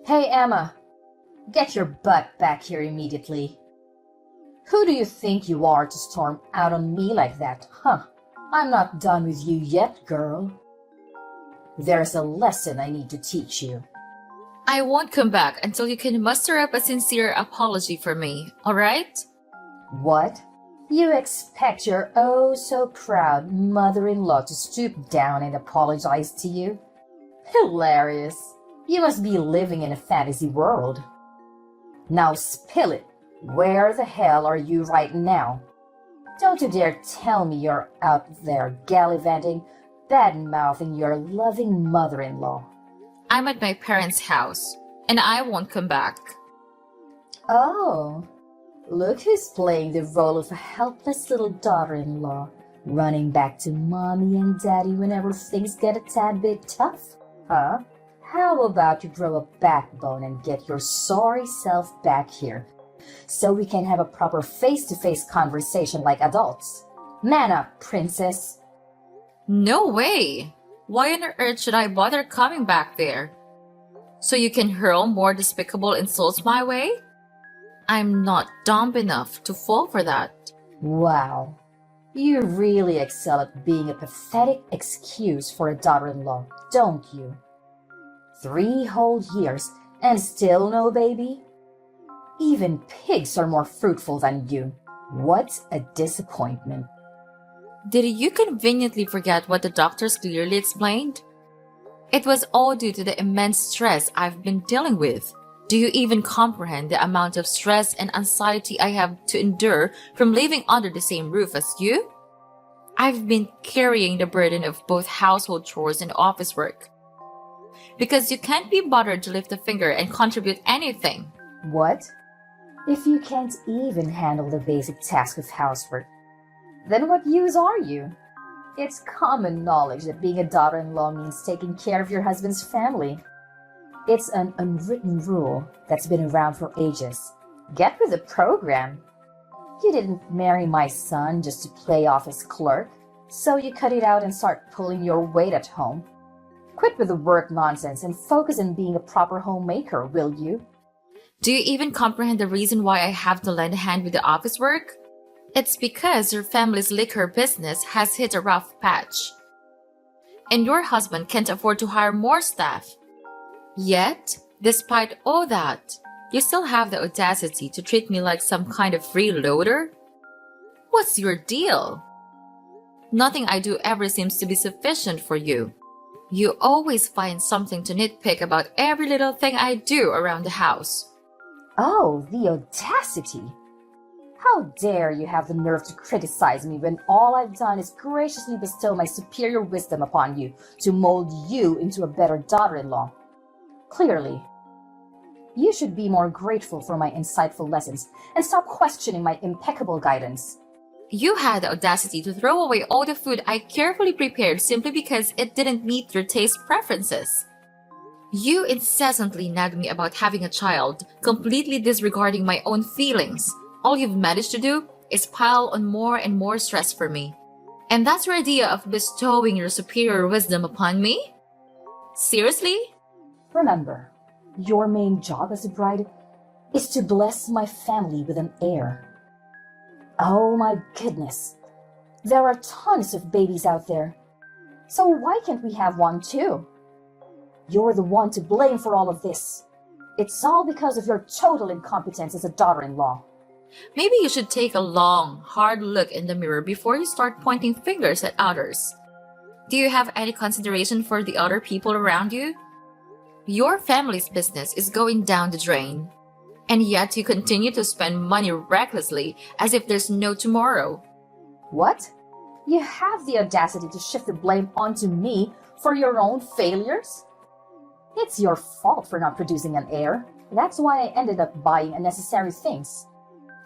Hey, Emma, get your butt back here immediately. Who do you think you are to storm out on me like that, huh? I'm not done with you yet, girl. There's a lesson I need to teach you. I won't come back until you can muster up a sincere apology for me, alright? What? You expect your oh so proud mother-in-law to stoop down and apologize to you? Hilarious. You must be living in a fantasy world. Now spill it. Where the hell are you right now? Don't you dare tell me you're out there gallivanting, bad-mouthing your loving mother-in-law. I'm at my parents' house, and I won't come back. Oh, look who's playing the role of a helpless little daughter-in-law, running back to mommy and daddy whenever things get a tad bit tough, huh? How about you grow a backbone and get your sorry self back here, so we can have a proper face-to-face conversation like adults? Man up, princess. No way! Why on earth should I bother coming back there? So you can hurl more despicable insults my way? I'm not dumb enough to fall for that. Wow, you really excel at being a pathetic excuse for a daughter-in-law, don't you? 3 whole years and still no baby? Even pigs are more fruitful than you. What a disappointment. Did you conveniently forget what the doctors clearly explained? It was all due to the immense stress I've been dealing with. Do you even comprehend the amount of stress and anxiety I have to endure from living under the same roof as you? I've been carrying the burden of both household chores and office work. Because you can't be bothered to lift a finger and contribute anything. What? If you can't even handle the basic task of housework, then what use are you? It's common knowledge that being a daughter-in-law means taking care of your husband's family. It's an unwritten rule that's been around for ages. Get with the program. You didn't marry my son just to play office clerk, so you cut it out and start pulling your weight at home. Quit with the work nonsense and focus on being a proper homemaker, will you? Do you even comprehend the reason why I have to lend a hand with the office work? It's because your family's liquor business has hit a rough patch. And your husband can't afford to hire more staff. Yet, despite all that, you still have the audacity to treat me like some kind of freeloader? What's your deal? Nothing I do ever seems to be sufficient for you. You always find something to nitpick about every little thing I do around the house. Oh, the audacity! How dare you have the nerve to criticize me when all I've done is graciously bestow my superior wisdom upon you to mold you into a better daughter-in-law? Clearly, you should be more grateful for my insightful lessons and stop questioning my impeccable guidance. You had the audacity to throw away all the food I carefully prepared simply because it didn't meet your taste preferences. You incessantly nag me about having a child, completely disregarding my own feelings. All you've managed to do is pile on more and more stress for me. And that's your idea of bestowing your superior wisdom upon me? Seriously? Remember, your main job as a bride is to bless my family with an heir. Oh my goodness, there are tons of babies out there. So why can't we have one too? You're the one to blame for all of this. It's all because of your total incompetence as a daughter-in-law. Maybe you should take a long, hard look in the mirror before you start pointing fingers at others. Do you have any consideration for the other people around you? Your family's business is going down the drain, and yet you continue to spend money recklessly as if there's no tomorrow. What? You have the audacity to shift the blame onto me for your own failures? It's your fault for not producing an heir. That's why I ended up buying unnecessary things.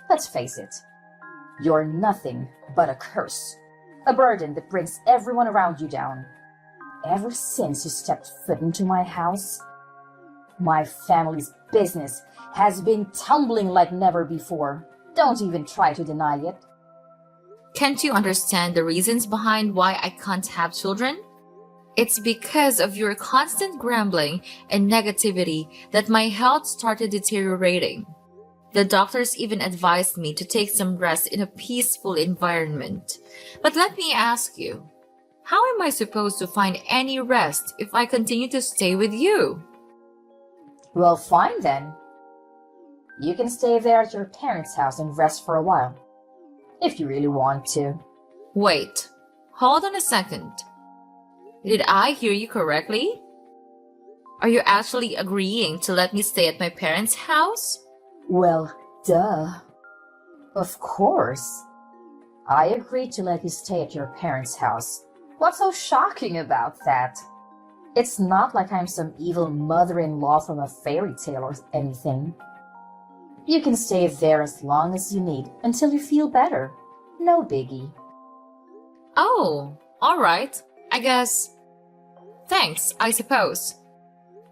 Let's face it, you're nothing but a curse, a burden that brings everyone around you down. Ever since you stepped foot into my house, my family's business has been tumbling like never before. Don't even try to deny it. Can't you understand the reasons behind why I can't have children? It's because of your constant grumbling and negativity that my health started deteriorating. The doctors even advised me to take some rest in a peaceful environment. But let me ask you, how am I supposed to find any rest if I continue to stay with you? Well, fine then. You can stay there at your parents' house and rest for a while, if you really want to. Wait, hold on a second. Did I hear you correctly? Are you actually agreeing to let me stay at my parents' house? Well, duh. Of course. I agreed to let you stay at your parents' house. What's so shocking about that? It's not like I'm some evil mother-in-law from a fairy tale or anything. You can stay there as long as you need until you feel better. No biggie. Oh, alright. I guess. Thanks, I suppose.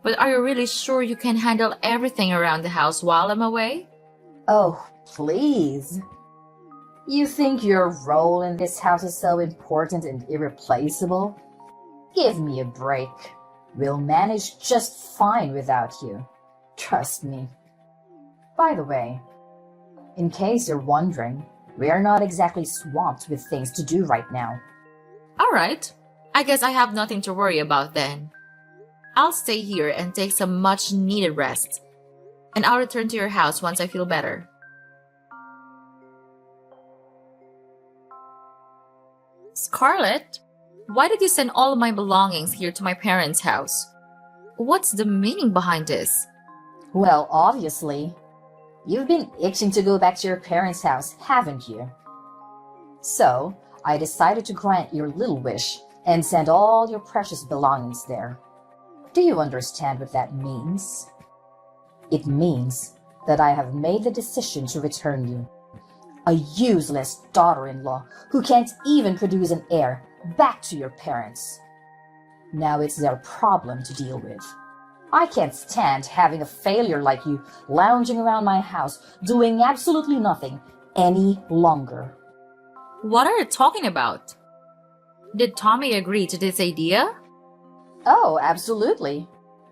But are you really sure you can handle everything around the house while I'm away? Oh, please. You think your role in this house is so important and irreplaceable? Give me a break. We'll manage just fine without you. Trust me. By the way, in case you're wondering, we're not exactly swamped with things to do right now. Alright. I guess I have nothing to worry about then. I'll stay here and take some much needed rest. And I'll return to your house once I feel better. Scarlett, why did you send all of my belongings here to my parents' house? What's the meaning behind this? Well, obviously, you've been itching to go back to your parents' house, haven't you? So, I decided to grant your little wish and send all your precious belongings there. Do you understand what that means? It means that I have made the decision to return you, a useless daughter-in-law who can't even produce an heir, back to your parents. Now it's their problem to deal with. I can't stand having a failure like you lounging around my house doing absolutely nothing any longer. What are you talking about? Did Tommy agree to this idea? Oh, absolutely.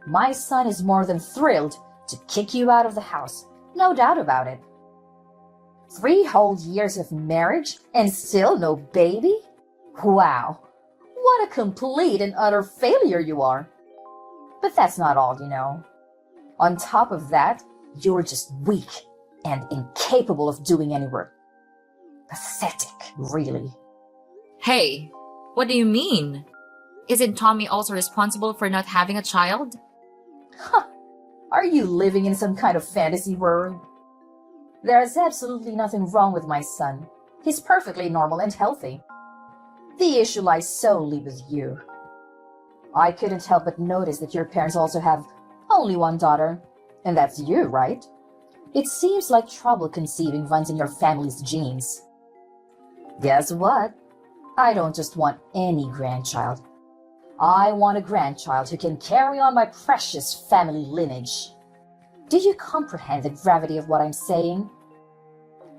My son is more than thrilled to kick you out of the house. No doubt about it. 3 whole years of marriage and still no baby? Wow. What a complete and utter failure you are. But that's not all, you know. On top of that, you're just weak and incapable of doing any work. Pathetic, really. Hey, what do you mean? Isn't Tommy also responsible for not having a child? Huh. Are you living in some kind of fantasy world? There is absolutely nothing wrong with my son. He's perfectly normal and healthy. The issue lies solely with you. I couldn't help but notice that your parents also have only one daughter, and that's you, right? It seems like trouble conceiving runs in your family's genes. Guess what? I don't just want any grandchild. I want a grandchild who can carry on my precious family lineage. Do you comprehend the gravity of what I'm saying?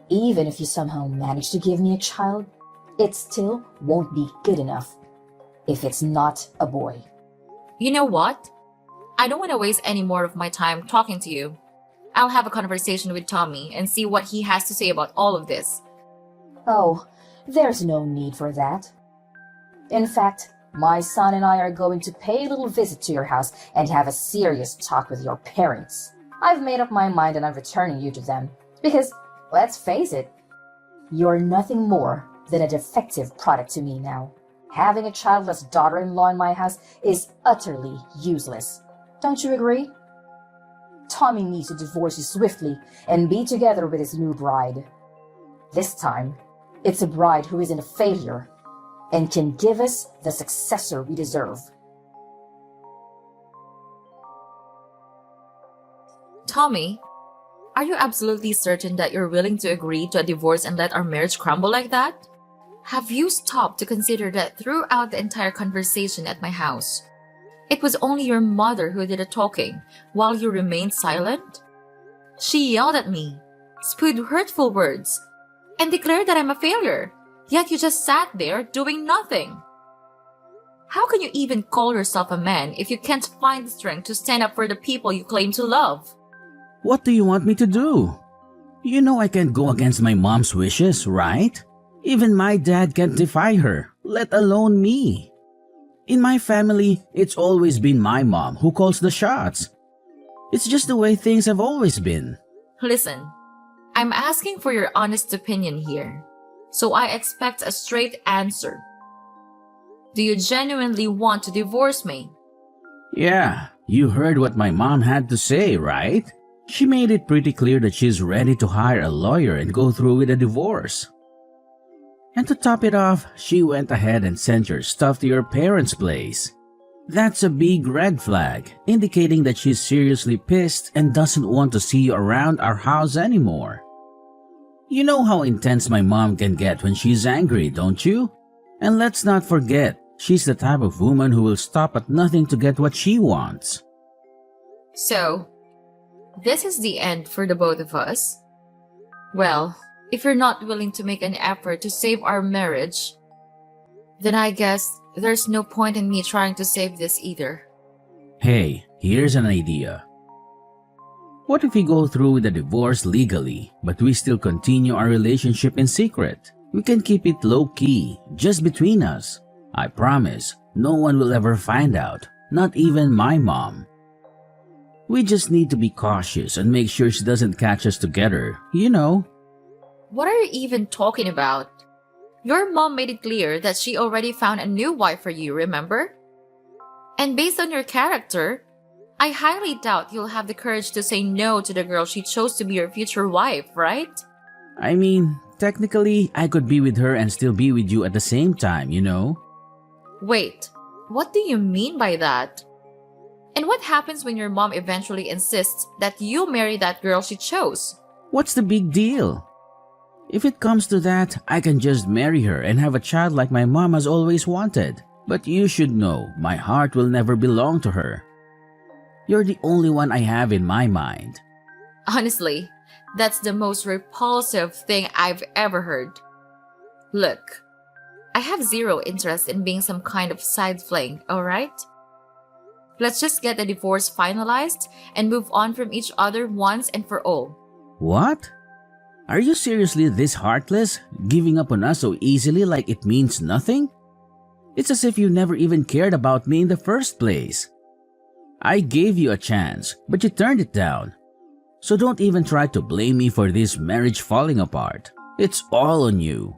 Even if you somehow manage to give me a child, it still won't be good enough if it's not a boy. You know what? I don't want to waste any more of my time talking to you. I'll have a conversation with Tommy and see what he has to say about all of this. Oh, there's no need for that. In fact, my son and I are going to pay a little visit to your house and have a serious talk with your parents. I've made up my mind and I'm returning you to them. Because, let's face it, you're nothing more than a defective product to me now. Having a childless daughter-in-law in my house is utterly useless. Don't you agree? Tommy needs to divorce you swiftly and be together with his new bride. This time, it's a bride who isn't a failure and can give us the successor we deserve. Tommy, are you absolutely certain that you're willing to agree to a divorce and let our marriage crumble like that? Have you stopped to consider that throughout the entire conversation at my house, it was only your mother who did the talking while you remained silent? She yelled at me, spewed hurtful words, and declared that I'm a failure, yet you just sat there doing nothing. How can you even call yourself a man if you can't find the strength to stand up for the people you claim to love? What do you want me to do? You know I can't go against my mom's wishes, right? Even my dad can't defy her, let alone me. In my family, it's always been my mom who calls the shots. It's just the way things have always been. Listen, I'm asking for your honest opinion here, so I expect a straight answer. Do you genuinely want to divorce me? Yeah, you heard what my mom had to say, right? She made it pretty clear that she's ready to hire a lawyer and go through with a divorce. And to top it off, she went ahead and sent your stuff to your parents' place. That's a big red flag, indicating that she's seriously pissed and doesn't want to see you around our house anymore. You know how intense my mom can get when she's angry, don't you? And let's not forget, she's the type of woman who will stop at nothing to get what she wants. So, this is the end for the both of us? Well, if you're not willing to make an effort to save our marriage, then I guess there's no point in me trying to save this either. Hey, here's an idea. What if we go through with the divorce legally, but we still continue our relationship in secret? We can keep it low-key, just between us. I promise, no one will ever find out, not even my mom. We just need to be cautious and make sure she doesn't catch us together, you know. What are you even talking about? Your mom made it clear that she already found a new wife for you, remember? And based on your character, I highly doubt you'll have the courage to say no to the girl she chose to be your future wife, right? I mean, technically, I could be with her and still be with you at the same time, you know? Wait, what do you mean by that? And what happens when your mom eventually insists that you marry that girl she chose? What's the big deal? If it comes to that, I can just marry her and have a child like my mom has always wanted. But you should know, my heart will never belong to her. You're the only one I have in my mind. Honestly, that's the most repulsive thing I've ever heard. Look, I have zero interest in being some kind of side fling, alright? Let's just get the divorce finalized and move on from each other once and for all. What? Are you seriously this heartless, giving up on us so easily like it means nothing? It's as if you never even cared about me in the first place. I gave you a chance, but you turned it down. So don't even try to blame me for this marriage falling apart. It's all on you.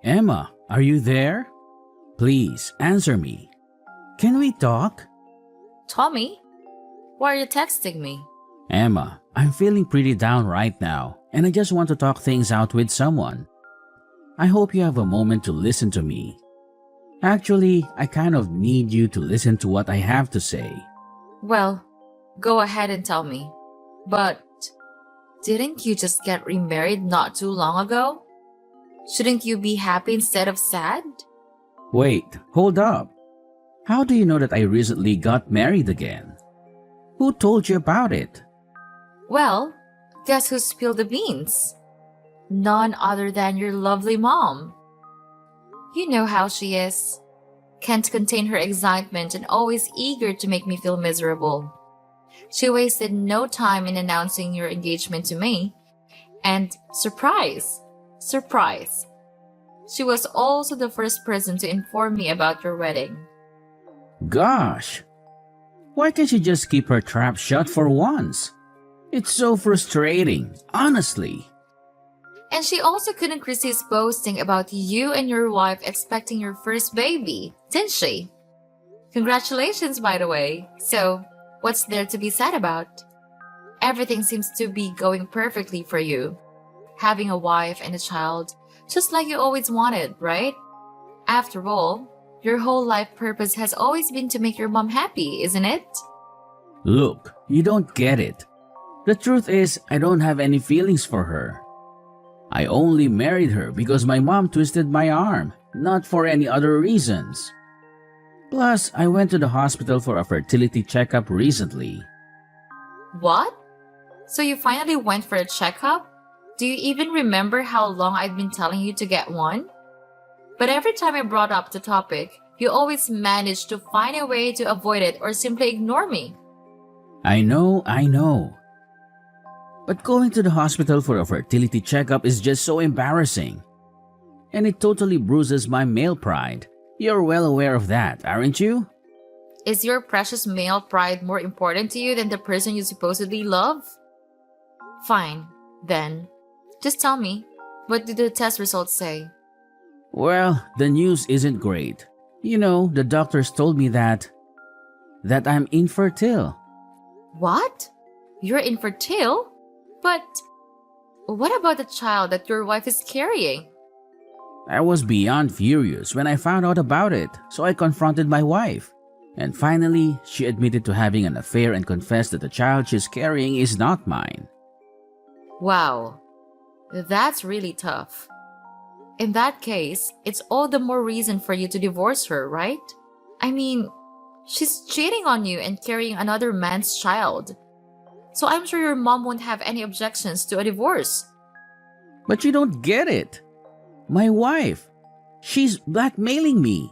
Emma, are you there? Please, answer me. Can we talk? Tommy? Why are you texting me? Emma, I'm feeling pretty down right now, and I just want to talk things out with someone. I hope you have a moment to listen to me. Actually, I kind of need you to listen to what I have to say. Well, go ahead and tell me. But didn't you just get remarried not too long ago? Shouldn't you be happy instead of sad? Wait, hold up. How do you know that I recently got married again? Who told you about it? Well, guess who spilled the beans? None other than your lovely mom. You know how she is. Can't contain her excitement and always eager to make me feel miserable. She wasted no time in announcing your engagement to me. And surprise! Surprise! She was also the first person to inform me about your wedding. Gosh! Why can't she just keep her trap shut for once? It's so frustrating, honestly. And she also couldn't resist boasting about you and your wife expecting your first baby, didn't she? Congratulations, by the way. So, what's there to be sad about? Everything seems to be going perfectly for you. Having a wife and a child, just like you always wanted, right? After all, your whole life purpose has always been to make your mom happy, isn't it? Look, you don't get it. The truth is, I don't have any feelings for her. I only married her because my mom twisted my arm, not for any other reasons. Plus, I went to the hospital for a fertility checkup recently. What? So you finally went for a checkup? Do you even remember how long I'd been telling you to get one? But every time I brought up the topic, you always managed to find a way to avoid it or simply ignore me. I know. But going to the hospital for a fertility checkup is just so embarrassing. And it totally bruises my male pride. You're well aware of that, aren't you? Is your precious male pride more important to you than the person you supposedly love? Fine, then. Just tell me, what did the test results say? Well, the news isn't great. You know, the doctors told me that I'm infertile. What? You're infertile? But what about the child that your wife is carrying? I was beyond furious when I found out about it, so I confronted my wife. And finally, she admitted to having an affair and confessed that the child she's carrying is not mine. Wow, that's really tough. In that case, it's all the more reason for you to divorce her, right? I mean, she's cheating on you and carrying another man's child. So I'm sure your mom won't have any objections to a divorce. But you don't get it. My wife, she's blackmailing me.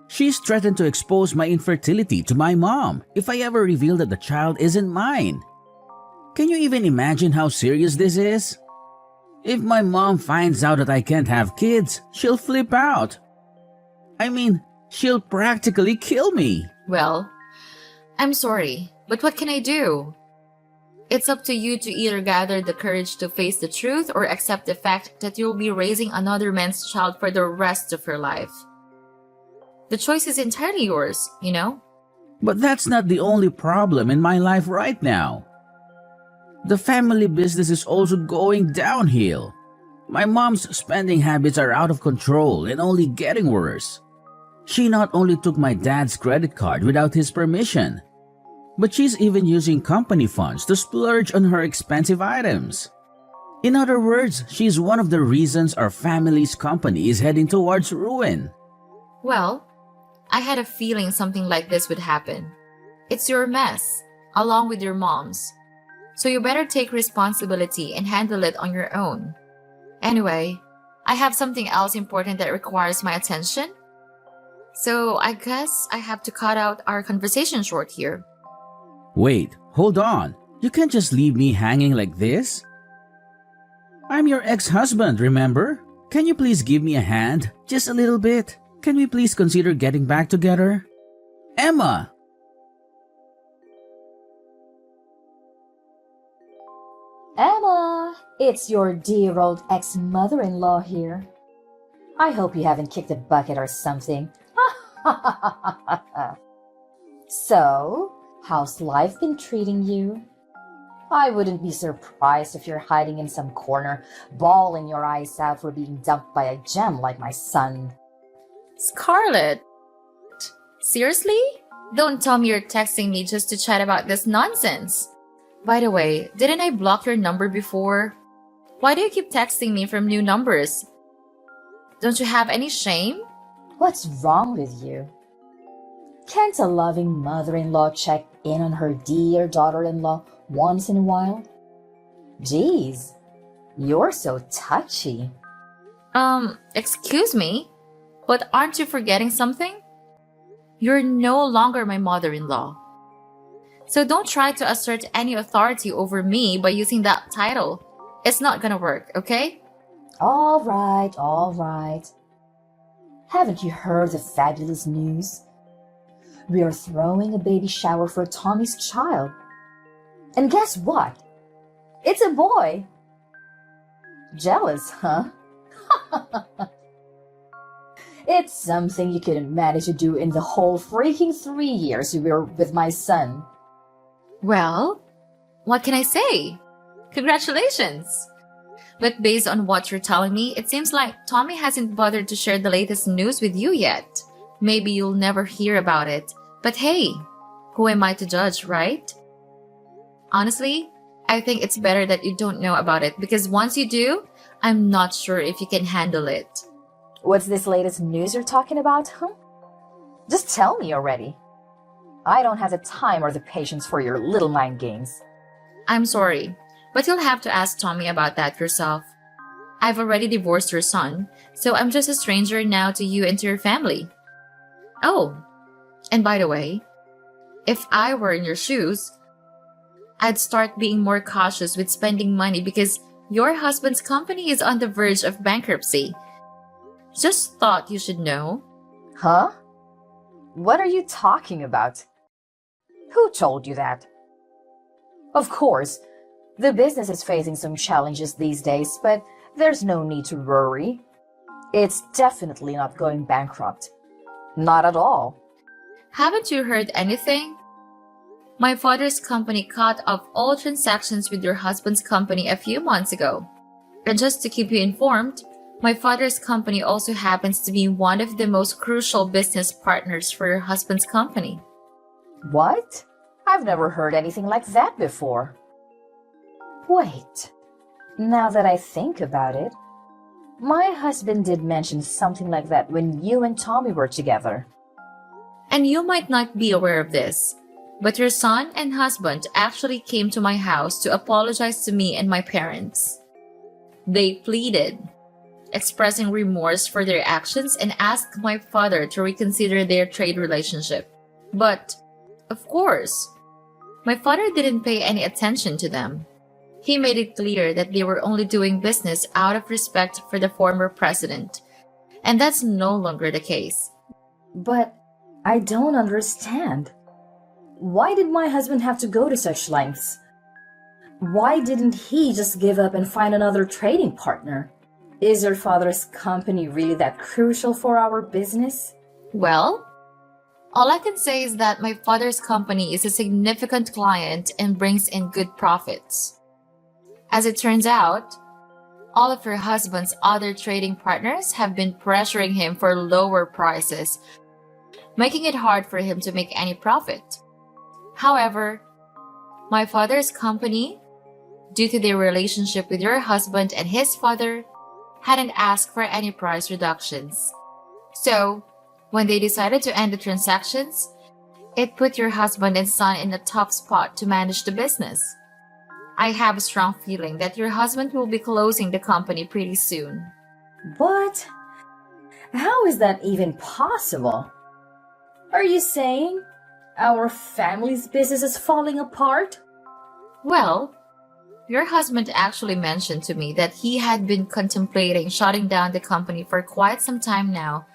She's threatened to expose my infertility to my mom if I ever reveal that the child isn't mine. Can you even imagine how serious this is? If my mom finds out that I can't have kids, she'll flip out. I mean, she'll practically kill me. Well, I'm sorry, but what can I do? It's up to you to either gather the courage to face the truth or accept the fact that you'll be raising another man's child for the rest of your life. The choice is entirely yours, you know? But that's not the only problem in my life right now. The family business is also going downhill. My mom's spending habits are out of control and only getting worse. She not only took my dad's credit card without his permission, but she's even using company funds to splurge on her expensive items. In other words, she's one of the reasons our family's company is heading towards ruin. Well, I had a feeling something like this would happen. It's your mess, along with your mom's. So you better take responsibility and handle it on your own. Anyway, I have something else important that requires my attention. So I guess I have to cut out our conversation short here. Wait, hold on. You can't just leave me hanging like this. I'm your ex-husband, remember? Can you please give me a hand? Just a little bit. Can we please consider getting back together? Emma! Emma, it's your dear old ex-mother-in-law here. I hope you haven't kicked a bucket or something. So, how's life been treating you? I wouldn't be surprised if you're hiding in some corner, bawling your eyes out for being dumped by a gem like my son. Scarlett! Seriously? Don't tell me you're texting me just to chat about this nonsense. By the way, didn't I block your number before? Why do you keep texting me from new numbers? Don't you have any shame? What's wrong with you? Can't a loving mother-in-law check in on her dear daughter-in-law once in a while? Geez, you're so touchy. Excuse me? But aren't you forgetting something? You're no longer my mother-in-law. So don't try to assert any authority over me by using that title. It's not gonna work, okay? All right. Haven't you heard the fabulous news? We are throwing a baby shower for Tommy's child. And guess what? It's a boy. Jealous, huh? It's something you couldn't manage to do in the whole freaking 3 years you were with my son. Well, what can I say? Congratulations! But based on what you're telling me, it seems like Tommy hasn't bothered to share the latest news with you yet. Maybe you'll never hear about it. But hey, who am I to judge, right? Honestly, I think it's better that you don't know about it because once you do, I'm not sure if you can handle it. What's this latest news you're talking about, huh? Just tell me already. I don't have the time or the patience for your little mind games. I'm sorry, But you'll have to ask Tommy about that yourself. I've already divorced your son, so I'm just a stranger now to you and to your family. Oh, and by the way, if I were in your shoes, I'd start being more cautious with spending money because your husband's company is on the verge of bankruptcy. Just thought you should know. Huh? What are you talking about? Who told you that? Of course, the business is facing some challenges these days, but there's no need to worry. It's definitely not going bankrupt. Not at all. Haven't you heard anything? My father's company cut off all transactions with your husband's company a few months ago. And just to keep you informed, my father's company also happens to be one of the most crucial business partners for your husband's company. What? I've never heard anything like that before. Wait, now that I think about it, my husband did mention something like that when you and Tommy were together. And you might not be aware of this, but your son and husband actually came to my house to apologize to me and my parents. They pleaded, expressing remorse for their actions, and asked my father to reconsider their trade relationship. But, of course, my father didn't pay any attention to them. He made it clear that they were only doing business out of respect for the former president, and that's no longer the case. But I don't understand. Why did my husband have to go to such lengths? Why didn't he just give up and find another trading partner? Is your father's company really that crucial for our business? Well, all I can say is that my father's company is a significant client and brings in good profits. As it turns out, all of your husband's other trading partners have been pressuring him for lower prices, making it hard for him to make any profit. However, my father's company, due to their relationship with your husband and his father, hadn't asked for any price reductions. So, when they decided to end the transactions, it put your husband and son in a tough spot to manage the business. I have a strong feeling that your husband will be closing the company pretty soon. What? How is that even possible? Are you saying our family's business is falling apart? Well, your husband actually mentioned to me that he had been contemplating shutting down the company for quite some time now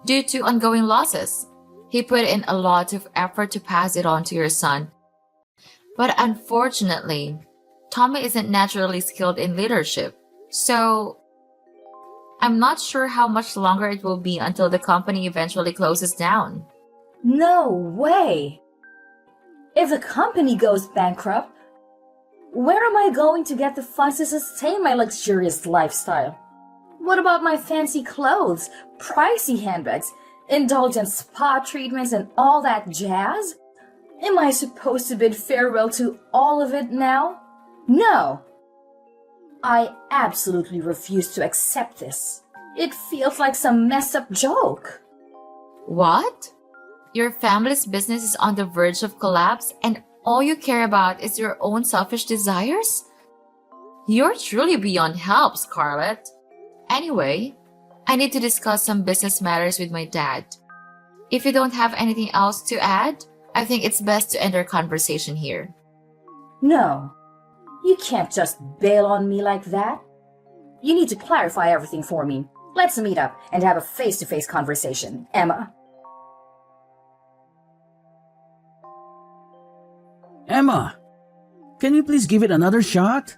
due to ongoing losses. He put in a lot of effort to pass it on to your son. But unfortunately, Tommy isn't naturally skilled in leadership, so I'm not sure how much longer it will be until the company eventually closes down. No way! If the company goes bankrupt, where am I going to get the funds to sustain my luxurious lifestyle? What about my fancy clothes, pricey handbags, indulgent spa treatments, and all that jazz? Am I supposed to bid farewell to all of it now? No! I absolutely refuse to accept this. It feels like some messed up joke. What? Your family's business is on the verge of collapse and all you care about is your own selfish desires? You're truly beyond help, Scarlett. Anyway, I need to discuss some business matters with my dad. If you don't have anything else to add, I think it's best to end our conversation here. No, you can't just bail on me like that. You need to clarify everything for me. Let's meet up and have a face-to-face conversation, Emma. Emma, can you please give it another shot?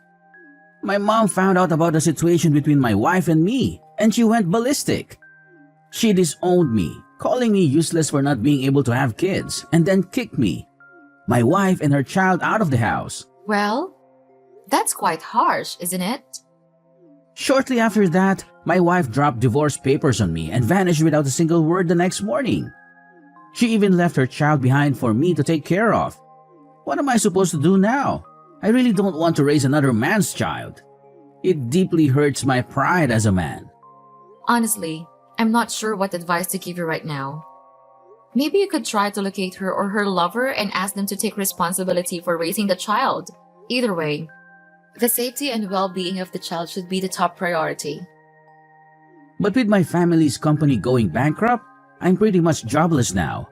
My mom found out about the situation between my wife and me, and she went ballistic. She disowned me, calling me useless for not being able to have kids, and then kicked me, my wife and her child out of the house. Well, that's quite harsh, isn't it? Shortly after that, my wife dropped divorce papers on me and vanished without a single word the next morning. She even left her child behind for me to take care of. What am I supposed to do now? I really don't want to raise another man's child. It deeply hurts my pride as a man. Honestly, I'm not sure what advice to give you right now. Maybe you could try to locate her or her lover and ask them to take responsibility for raising the child. Either way, The safety and well-being of the child should be the top priority. But with my family's company going bankrupt, I'm pretty much jobless now.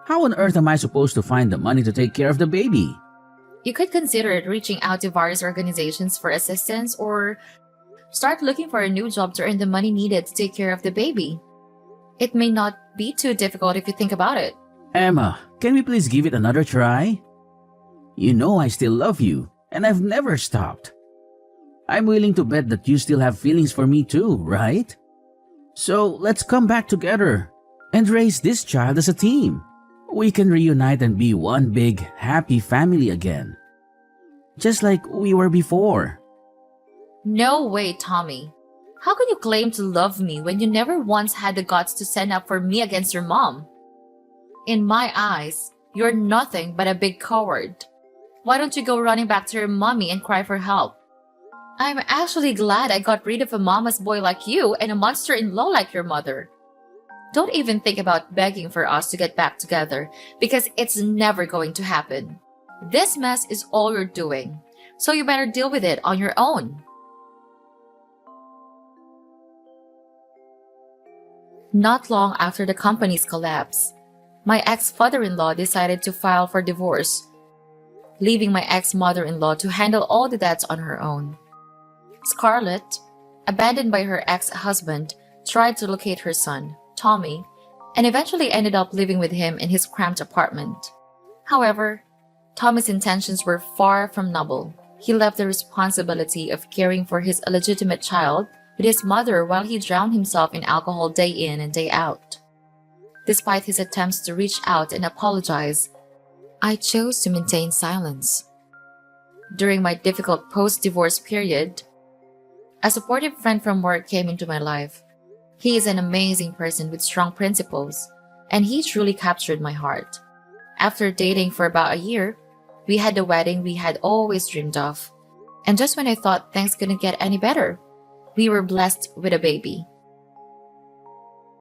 How on earth am I supposed to find the money to take care of the baby? You could consider reaching out to various organizations for assistance or start looking for a new job to earn the money needed to take care of the baby. It may not be too difficult if you think about it. Emma, can we please give it another try? You know I still love you, and I've never stopped. I'm willing to bet that you still have feelings for me too, right? So let's come back together and raise this child as a team. We can reunite and be one big, happy family again. Just like we were before. No way, Tommy. How can you claim to love me when you never once had the guts to stand up for me against your mom? In my eyes, you're nothing but a big coward. Why don't you go running back to your mommy and cry for help? I'm actually glad I got rid of a mama's boy like you and a monster-in-law like your mother. Don't even think about begging for us to get back together because it's never going to happen. This mess is all you're doing, so you better deal with it on your own. Not long after the company's collapse, my ex-father-in-law decided to file for divorce, leaving my ex-mother-in-law to handle all the debts on her own. Scarlett, abandoned by her ex-husband, tried to locate her son, Tommy, and eventually ended up living with him in his cramped apartment. However, Tommy's intentions were far from noble. He left the responsibility of caring for his illegitimate child with his mother while he drowned himself in alcohol day in and day out. Despite his attempts to reach out and apologize, I chose to maintain silence. During my difficult post-divorce period, a supportive friend from work came into my life. He is an amazing person with strong principles, and he truly captured my heart. After dating for about a year, we had the wedding we had always dreamed of. And just when I thought things couldn't get any better, we were blessed with a baby.